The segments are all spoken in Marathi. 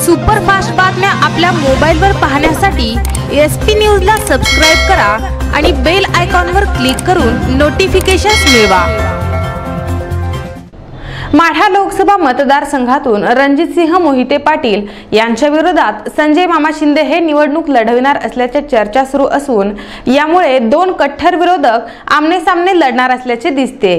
सुपरफास्ट बातम्या आपल्या मोबाईलवर पाहण्यासाठी SP न्यूजला सबस्क्राइब करा आणि बेल आयकॉनवर क्लिक करून नोटिफिकेशन्स मिळवा। माढा लोकसभा मतदारसंघातून रणजितसिंह मोहिते पाटील यांच्या विरोधात संजय मामा शिंदे हे निवडणूक लढविणार असल्याच्या चर्चा सुरू असून यामुळे दोन कट्टर विरोधक आमने-सामने लढणार असल्याचे दिसते।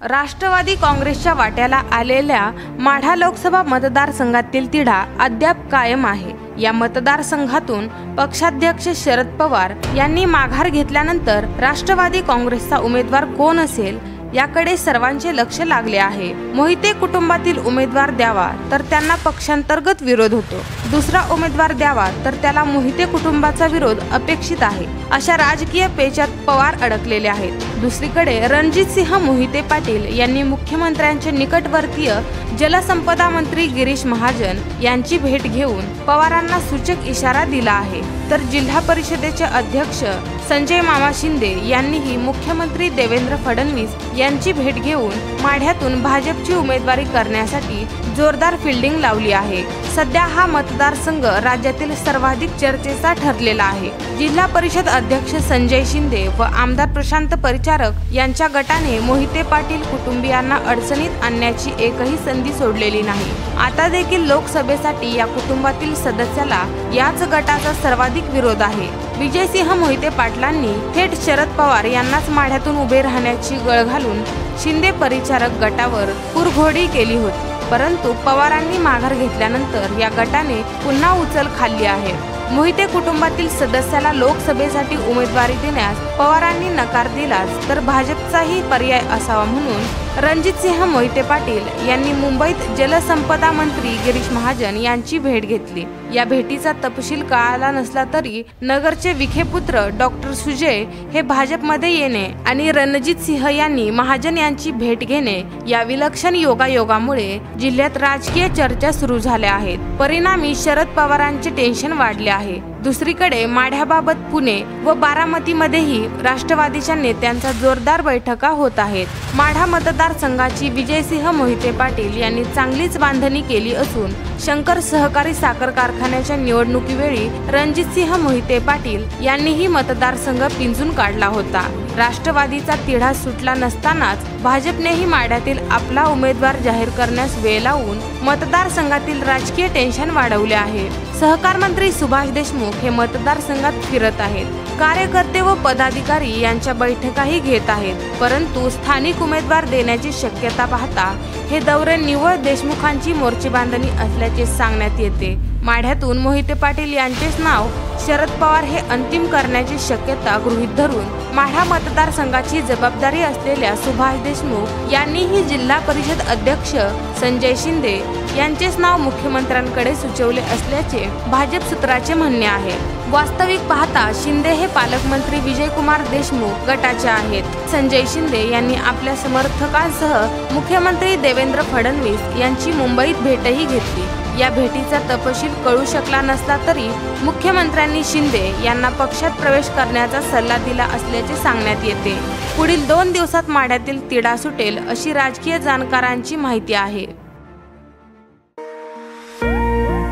राष्ट्रवादी काँग्रेसच्या वाट्याला आलेल्या माढा लोकसभा मतदारसंघातील तिढा अद्याप कायम आहे। या मतदारसंघातून पक्षाध्यक्ष शरद पवार यांनी माघार घेतल्यानंतर राष्ट्रवादी काँग्रेसचा उमेदवार कोण असेल याकडे सर्वांचे लक्ष लागले आहे। मोहिते कुटुंबातील उमेदवार द्यावा तर त्यांना पक्षांतर्गत विरोध होतो, दुसरा उमेदवार द्यावा तर त्याला मोहिते कुटुंबाचा विरोध अपेक्षित आहे, अशा राजकीय पेचात पवार अडकलेले आहेत। दुसरीकडे रणजितसिंह मोहिते पाटील यांनी मुख्यमंत्र्यांचे निकटवर्तीय जलसंपदा मंत्री गिरीश महाजन यांची भेट घेऊन पवारांना सूचक इशारा दिला आहे, तर जिल्हा परिषदेचे अध्यक्ष संजय मामा शिंदे यांनीही मुख्यमंत्री देवेंद्र फडणवीस यांची भेट घेऊन माढ्यातून भाजपची उमेदवारी करण्यासाठी जोरदार फिल्डिंग लावली आहे। सध्या हा मतदारसंघ राज्यातील सर्वाधिक चर्चेचा ठरलेला आहे। जिल्हा परिषद अध्यक्ष संजय शिंदे व आमदार प्रशांत परिचारक यांच्या गटाने मोहिते पाटील कुटुंबियांना अडचणीत आणण्याची एकही संधी सोडलेली नाही। आता देखील लोकसभेसाठी या कुटुंबातील सदस्याला याच गटाचा सर्वाधिक विरोध आहे। विजयसिंह मोहिते पाटलांनी थेट शरद पवार यांनाच माढ्यातून उभे राहण्याची गळ घालून शिंदे परिचारक गटावर कुरघोडी केली होती, परंतु पवारांनी माघार घेतल्यानंतर या गटाने पुन्हा उचल खाल्ली आहे। मोहिते कुटुंबातील सदस्याला लोकसभेसाठी उमेदवारी देण्यास पवारांनी नकार दिलाच तर भाजपचाही पर्याय असावा म्हणून रणजितसिंह मोहिते पाटील यांनी मुंबईत जलसंपदा मंत्री गिरीश महाजन यांची भेट घेतली। या भेटीचा तपशील कळाला नसला तरी नगरचे विखेपुत्र डॉक्टर सुजय हे भाजपमध्ये येणे आणि रणजितसिंह यांनी महाजन यांची भेट घेणे या विलक्षण योगायोगामुळे जिल्ह्यात राजकीय चर्चा सुरू झाल्या आहेत। परिणामी शरद पवारांचे टेन्शन वाढले आहे। दुसरीकडे माढ्याबाबत पुणे व बारामतीमध्येही राष्ट्रवादीच्या नेत्यांचा जोरदार बैठका होत आहेत। माढा मतदारसंघाची विजयसिंह मोहिते पाटील यांनी चांगलीच बांधणी केली असून शंकर सहकारी साखर कारखान्याच्या निवडणुकीवेळी रणजितसिंह मोहिते पाटील यांनीही मतदारसंघ पिंजून काढला होता। राष्ट्रवादीचा तिढा सुटला नसतानाच भाजपनेही माढ्यातील आपला उमेदवार जाहीर करण्यास वेळ लावून मतदारसंघातील राजकीय टेन्शन वाढवले आहे। सहकार मंत्री सुभाष देशमुख हे मतदारसंघात फिरत आहेत, कार्यकर्ते व पदाधिकारी यांच्या बैठकाही घेत आहेत, परंतु स्थानिक उमेदवार देण्याची शक्यता पाहता हे दौरे निव्वळ देशमुखांची मोर्चेबांधणी असल्याचे सांगण्यात येते। माढ्यातून मोहिते पाटील यांचेच नाव शरद पवार हे अंतिम करण्याची शक्यता गृहीत धरून माढा मतदारसंघाची जबाबदारी असलेल्या सुभाष देशमुख यांनीही जिल्हा परिषद अध्यक्ष संजय शिंदे यांचेच नाव मुख्यमंत्र्यांकडे सुचवले असल्याचे भाजप सूत्राचे म्हणणे आहे। वास्तविक पाहता शिंदे हे पालकमंत्री विजयकुमार देशमुख गटाचे आहेत। संजय शिंदे यांनी आपल्या समर्थकांसह मुख्यमंत्री देवेंद्र फडणवीस यांची मुंबईत भेटही घेतली। या भेटीचा तपशील कळू शकला नसला तरी मुख्यमंत्र्यांनी शिंदे यांना पक्षात प्रवेश करण्याचा सल्ला दिला असल्याचे सांगण्यात येते। पुढील 2 दिवसात माढ्यातील तिढा सुटेल अशी राजकीय जाणकारांची माहिती आहे।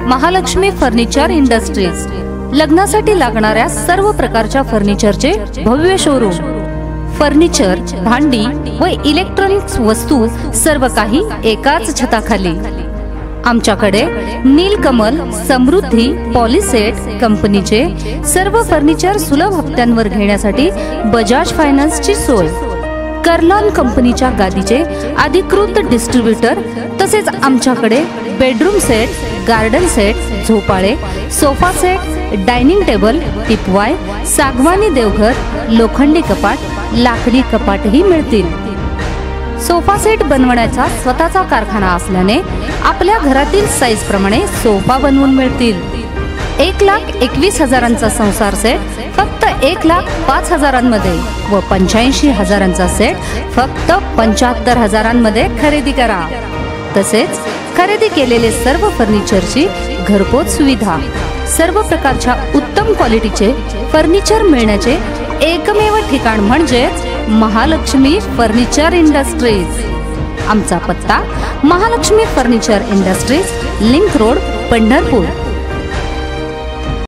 महालक्ष्मी फर्निचर इंडस्ट्रीज लग्नासाठी लागणाऱ्या सर्व प्रकारच्या फर्निचरचे भव्य शोरूम। फर्निचर, भांडी व इलेक्ट्रॉनिक्स वस्तू सर्व काही एकाच छताखाली। आमच्याकडे नीलकमल, समृद्धी, पॉलिसेट कंपनीचे सर्व फर्निचर सुलभ हप्त्यांवर घेण्यासाठी बजाज फायनान्सची सोय। कर्लॉन कंपनीच्या गादीचे अधिकृत डिस्ट्रीब्युटर तसेच आमच्याकडे बेडरूम सेट, गार्डन सेट, झोपाळे, sofa set, dining table, teapoy, सागवानी देवघर, लोखंडी कपाट, लाकडी कपाटही मिळतील। सोफा सेट बनवण्याचा स्वतःचा कारखाना असल्याने आपल्या घरातील साईज प्रमाणे सोफा बनवून मिळतील। 1,21,000चा संसार सेट फक्त 1,05,000मध्ये व 85,000चा सेट फक्त 75,000मध्ये खरेदी करा। तसेच खरेदी केलेले सर्व फर्निचरची घरपोच सुविधा, सर्व प्रकारच्या उत्तम क्वालिटीचे फर्निचर मिळण्याचे एकमेव ठिकाण म्हणजे महालक्ष्मी फर्निचर इंडस्ट्रीज। आमचा पत्ता Mahalakshmi furniture industries, link road, Pandharpur.